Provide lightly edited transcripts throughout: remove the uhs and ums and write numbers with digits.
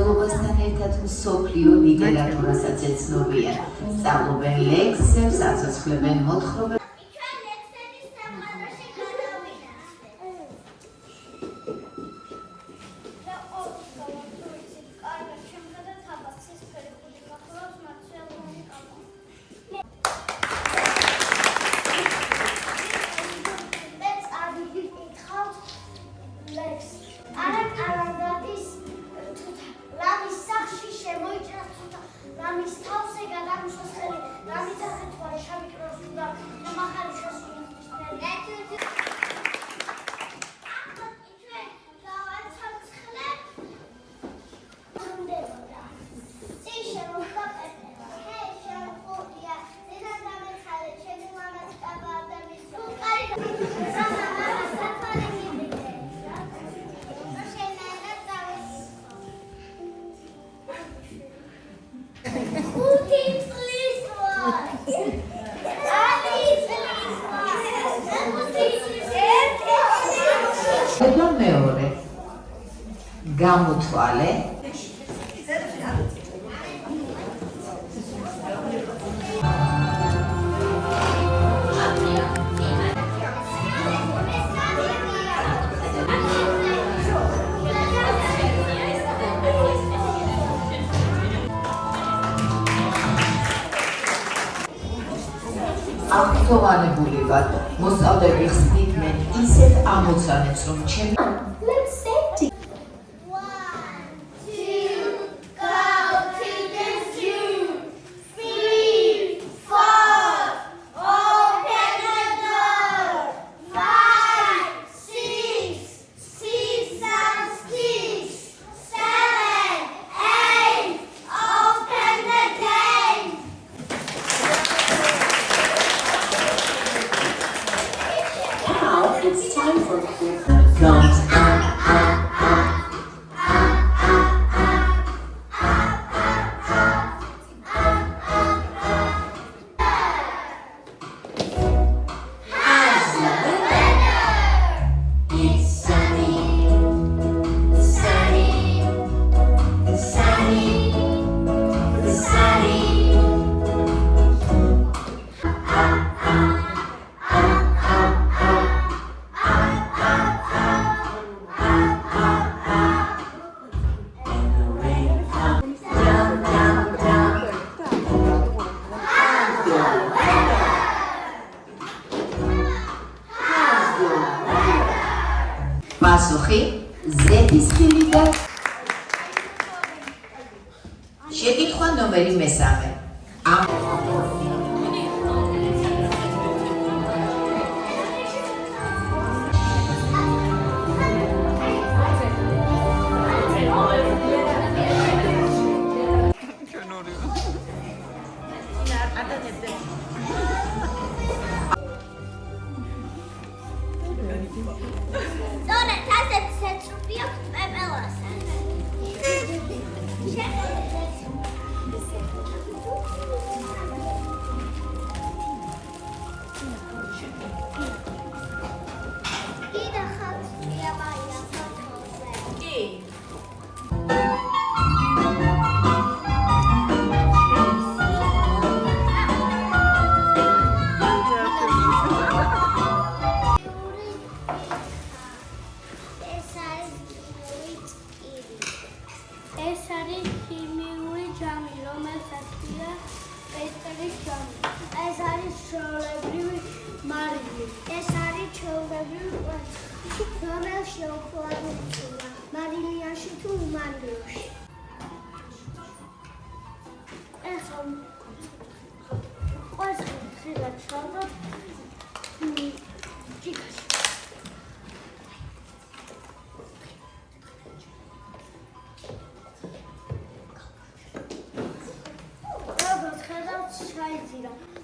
მშობლობასთან ერთად მსოფლიო ლიტერატურასაც ეცნობიან. სწავლობენ ლექსებს, აცოცხლებენ მოთხრობებს. მეორე გამოთვალე აღწოვანებული ვარ მოსწავლეები ხსნიდნენ ისეთ ამოცანებს რომ ჩემი It's time for drums. პასუხი ზეთის ხილი და შეკითხვა ნომერი 3. ეს არის ქიმიური ჯამი, რომელსაც ქვია პესტრის ჯამი. ეს არის ჩვეულებრივი მარილი. ეს არის ჩვეულებრივი კვერცხი, რომელიც შეუქმნელია მარილიაში თუ უმარილოში. ეხლა კვერცხი ხშირად ჩავდოთ ჭიქაში.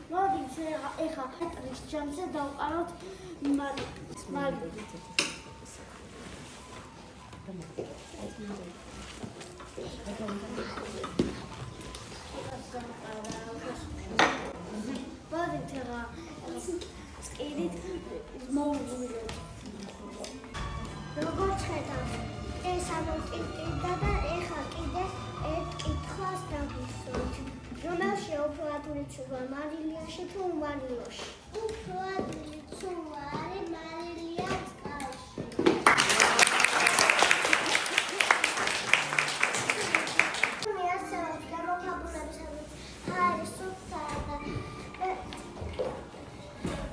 მოდით ეხა პესტრის ჯამზე დავყაროთ მარილი. მოდით ეხა წკირით მოვუვიდეთ. როგორც ხედავთ, ეს ამოტკივდა და ეხა კიდე ცუვა მარილიაში თუ მარილოში? უფრო ადვილი ცუვა არის მარილია წყალში. მე ასეულს გამოხაბულებისათვის არის სუფთა და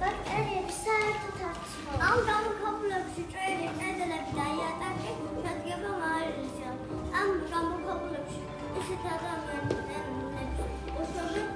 ბაქტერიები საერთოდ არ ცნობენ. ამ გამოხაბულებში ჭველი კედლები და იატაკი შედგება მარილისგან. ამ გამოხაბულებში ისეთ ადამიანებს უშვებენ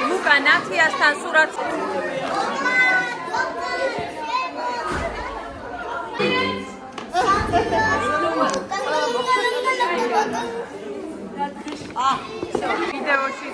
ლუკა ნათიასთან სურათს ვიდეოში